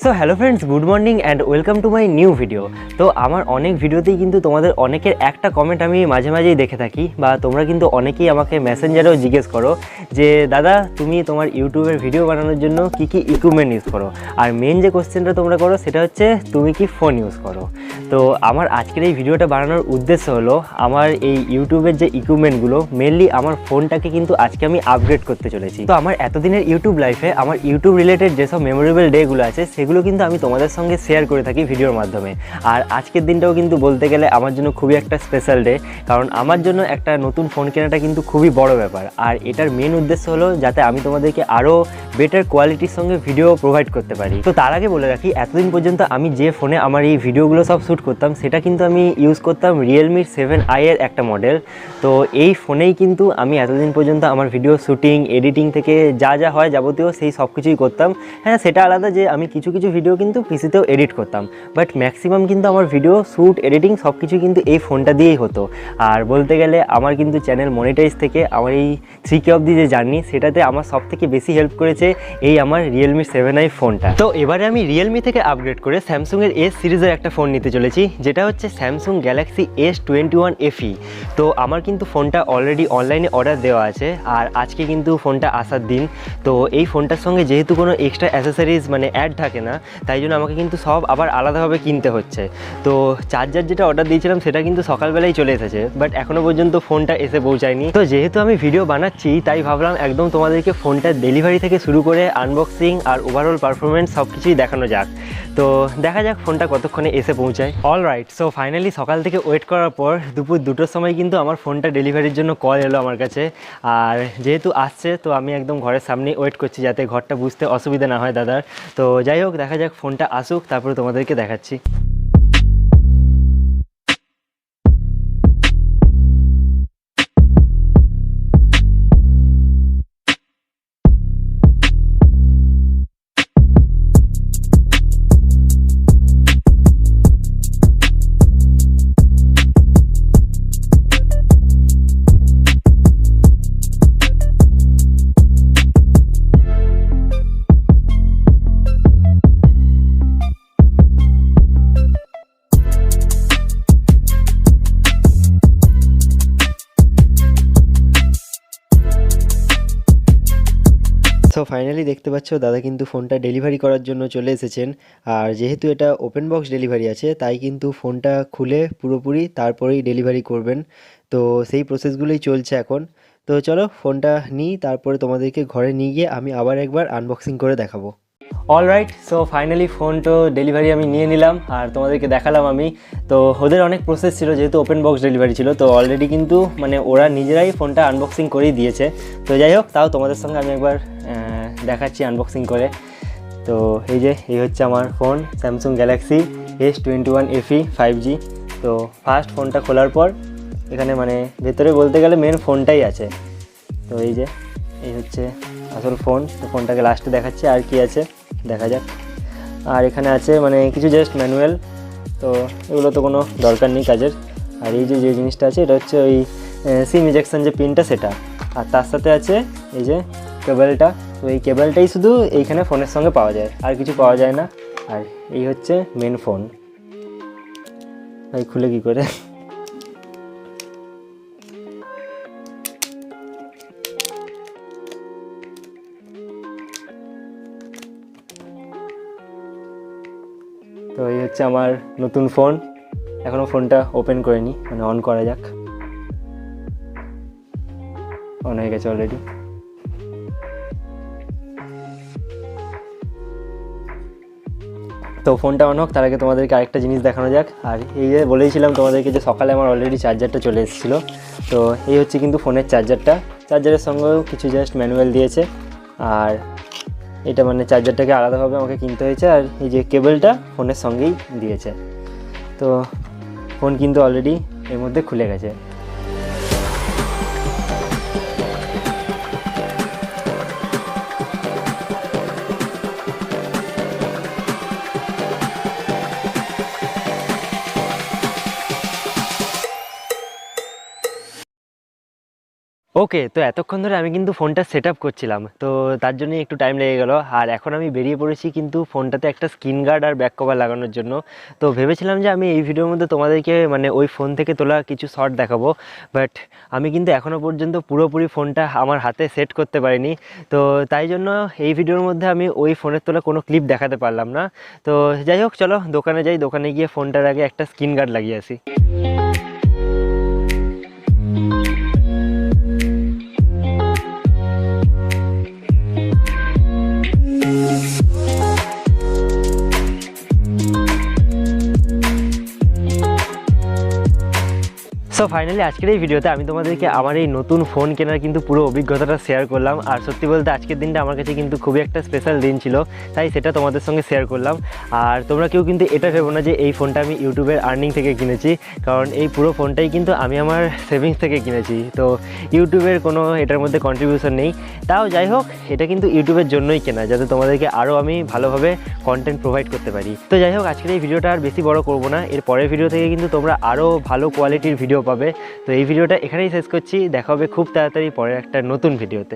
So hello friends, good morning and welcome to my new video. তো আমার অনেক ভিডিওতেই কিন্তু তোমাদের অনেকের একটা কমেন্ট আমি মাঝে মাঝেই দেখে থাকি, বা তোমরা কিন্তু অনেকেই আমাকে মেসেঞ্জারেও জিজ্ঞেস করো যে দাদা তুমি তোমার ইউটিউবের ভিডিও বানানোর জন্য কী কী ইকুইপমেন্ট ইউজ করো, আর মেন যে কোশ্চেনটা তোমরা করো সেটা হচ্ছে তুমি কি ফোন ইউজ করো। তো আমার আজকের এই ভিডিওটা বানানোর উদ্দেশ্য হলো আমার এই ইউটিউবের যে ইকুইপমেন্টগুলো, মেনলি আমার ফোনটাকে কিন্তু আজকে আমি আপগ্রেড করতে চলেছি। তো আমার এতদিনের ইউটিউব লাইফে আমার ইউটিউব রিলেটেড যেসব মেমোরেবল ডেগুলো আছে সেগুলো কিন্তু আমি তোমাদের সঙ্গে শেয়ার করে থাকি ভিডিওর মাধ্যমে। আর আজকের দিনটাও কিন্তু বলতে গেলে আমার জন্য খুবই একটা স্পেশাল ডে, কারণ আমার জন্য একটা নতুন ফোন কেনাটা কিন্তু খুবই বড় ব্যাপার। আর এটার মেন উদ্দেশ্য হলো যাতে আমি তোমাদেরকে আরও বেটার কোয়ালিটির সঙ্গে ভিডিও প্রোভাইড করতে পারি। তো তার আগে বলে রাখি, এতদিন পর্যন্ত আমি যে ফোনে আমার এই ভিডিওগুলো সব শ্যুট করতাম সেটা কিন্তু আমি ইউজ করতাম রিয়েলমি 7i এর একটা মডেল। তো এই ফোনেই কিন্তু আমি এতদিন পর্যন্ত আমার ভিডিও শ্যুটিং, এডিটিং থেকে যা যা হয় যাবতীয় সেই সব কিছুই করতাম। হ্যাঁ, সেটা আলাদা যে আমি কিছু কিছু ভিডিও কিন্তু পিসিতেও এডিট করতাম, বাট ম্যাক্সিমাম কিন্তু আমার ভিডিও শ্যুট, এডিটিং সব কিছু কিন্তু এই ফোনটা দিয়েই হতো। আর বলতে গেলে আমার কিন্তু চ্যানেল মনিটাইজ থেকে আমার এই 3K অবধি যে জার্নি, সেটাতে আমার সব থেকে বেশি হেল্প করেছে এই আমার রিয়েলমি 7i ফোনটা। তো এবারে আমি রিয়েলমি থেকে আপগ্রেড করে স্যামসুংয়ের এস সিরিজের একটা ফোন নিতে চলেছি, যেটা হচ্ছে স্যামসুং গ্যালাক্সি S21 FE। তো আমার কিন্তু ফোনটা অলরেডি অনলাইনে অর্ডার দেওয়া আছে, আর আজকে কিন্তু ফোনটা আসার দিন। তো এই ফোনটার সঙ্গে যেহেতু কোনো এক্সট্রা অ্যাসেসরিজ মানে অ্যাড থাকে না, তাই জন্য আমাকে কিন্তু সব আবার আলাদাভাবে কিনতে হচ্ছে। তো চার্জার যেটা অর্ডার দিয়েছিলাম সেটা কিন্তু সকালবেলায় চলে এসেছে, বাট এখনও পর্যন্ত ফোনটা এসে পৌঁছায়নি। তো যেহেতু আমি ভিডিও বানাচ্ছি তাই ভাবলাম একদম তোমাদেরকে ফোনটার ডেলিভারি থেকে শুরু করে আনবক্সিং আর ওভারঅল পারফরমেন্স সব কিছুই দেখানো যাক। তো দেখা যাক ফোনটা কতক্ষণে এসে পৌঁছায়। অলরাইট, সো ফাইনালি সকাল থেকে ওয়েট করার পর দুপুর 2টোর সময় কিন্তু আমার ফোনটা ডেলিভারির জন্য কল এলো আমার কাছে। আর যেহেতু আসছে তো আমি একদম ঘরের সামনেই ওয়েট করছি, যাতে ঘরটা বুঝতে অসুবিধা না হয় দাদার। তো যাই হোক, দেখা যাক ফোনটা আসুক, তারপরে তোমাদেরকে দেখাচ্ছি। সো ফাইনালি দেখতে পাচ্ছ দাদা কিন্তু ফোনটা ডেলিভারি করার জন্য চলে এসেছেন। আর যেহেতু এটা ওপেন বক্স ডেলিভারি আছে, তাই কিন্তু ফোনটা খুলে পুরোপুরি তারপরেই ডেলিভারি করবেন। তো সেই প্রসেসগুলোই চলছে এখন। তো চলো ফোনটা নিই, তারপরে তোমাদেরকে ঘরে নিয়ে গিয়ে আমি আবার একবার আনবক্সিং করে দেখাবো। অলরাইট, সো ফাইনালি ফোন তো ডেলিভারি আমি নিয়ে নিলাম আর তোমাদেরকে দেখালাম আমি। তো ওদের অনেক প্রসেস ছিল, যেহেতু ওপেন বক্স ডেলিভারি ছিল, তো অলরেডি কিন্তু মানে ওরা নিজেরাই ফোনটা আনবক্সিং করেই দিয়েছে। তো যাই হোক, তাও তোমাদের সঙ্গে আমি একবার দেখাচ্ছি আনবক্সিং করে। তো এই হচ্ছে আমার phone, Samsung Galaxy S21 FE 5G। তো ফার্স্ট ফোনটা খোলার পর এখানে মানে ভেতরে বলতে গেলে মেন ফোনটাই আছে। তো এই হচ্ছে আসল ফোন। তো ফোনটাকে লাস্টে দেখাচ্ছি আর কি আছে দেখা যাক। আর এখানে আছে মানে কিছু জাস্ট ম্যানুয়াল, তো এগুলো তো কোনো দরকার নেই কাজের। আর এই যে জিনিসটা আছে এটা হচ্ছে ওই সিম ইজেকশন যে পিনটা, সেটা। আর তার সাথে আছে এই যে কেবলটা। তো এই কেবলটাই শুধু এইখানে ফোনের সঙ্গে পাওয়া যায়, আর কিছু পাওয়া যায় না। আর এই হচ্ছে মেন ফোন। ভাই খুলে কী করে? তো এই হচ্ছে আমার নতুন ফোন। এখনও ফোনটা ওপেন করিনি, মানে অন করা যাক। অন হয়ে গেছে অলরেডি। তো ফোনটা অন হোক, তার আগে তোমাদেরকে আরেকটা জিনিস দেখানো যাক। আর এই যে বলেছিলাম তোমাদেরকে যে সকালে আমার অলরেডি চার্জারটা চলে এসেছিলো। তো এই হচ্ছে কিন্তু ফোনের চার্জারটা। চার্জারের সঙ্গেও কিছু জাস্ট ম্যানুয়াল দিয়েছে, আর এটা মানে চার্জারটাকে আলাদাভাবে আমাকে কিনতে হয়েছে। আর এই যে কেবলটা ফোনের সঙ্গেই দিয়েছে। তো ফোন কিন্তু অলরেডি এর মধ্যে খুলে গেছে। ওকে, তো এতক্ষণ ধরে আমি কিন্তু ফোনটা সেট আপ করছিলাম, তো তার জন্যই একটু টাইম লেগে গেল। আর এখন আমি বেরিয়ে পড়েছি কিন্তু ফোনটাতে একটা স্ক্রিন গার্ড আর ব্যাক কভার লাগানোর জন্য। তো ভেবেছিলাম যে আমি এই ভিডিওর মধ্যে তোমাদেরকে মানে ওই ফোন থেকে তোলা কিছু শট দেখাবো, বাট আমি কিন্তু এখনও পর্যন্ত পুরোপুরি ফোনটা আমার হাতে সেট করতে পারিনি। তো তাই জন্য এই ভিডিওর মধ্যে আমি ওই ফোনের তোলা কোনো ক্লিপ দেখাতে পারলাম না। তো যাই হোক, চলো দোকানে যাই, দোকানে গিয়ে ফোনটার আগে একটা স্ক্রিন গার্ড লাগিয়ে আসি। সো ফাইনালি আজকের এই ভিডিওতে আমি তোমাদেরকে আমার এই নতুন ফোন কেনার কিন্তু পুরো অভিজ্ঞতাটা শেয়ার করলাম। আর সত্যি বলতে আজকের দিনটা আমার কাছে কিন্তু খুবই একটা স্পেশাল দিন ছিল, তাই সেটা তোমাদের সঙ্গে শেয়ার করলাম। আর তোমরা কেউ কিন্তু এটা ভেবো না যে এই ফোনটা আমি ইউটিউবের আর্নিং থেকে কিনেছি, কারণ এই পুরো ফোনটাই কিন্তু আমি আমার সেভিংস থেকে কিনেছি। তো ইউটিউবের কোনো এটার মধ্যে কন্ট্রিবিউশন নেই। তাও যাই হোক, এটা কিন্তু ইউটিউবের জন্যই কেনা, যাতে তোমাদেরকে আরও আমি ভালোভাবে কন্টেন্ট প্রোভাইড করতে পারি। তো যাই হোক, আজকের এই ভিডিওটা আর বেশি বড় করবো না, এর পরের ভিডিও থেকে কিন্তু তোমরা আরও ভালো কোয়ালিটির ভিডিও পাবে। তো এই ভিডিওটা এখানেই শেষ করছি, দেখা হবে খুব তাড়াতাড়ি পরের একটা নতুন ভিডিওতে।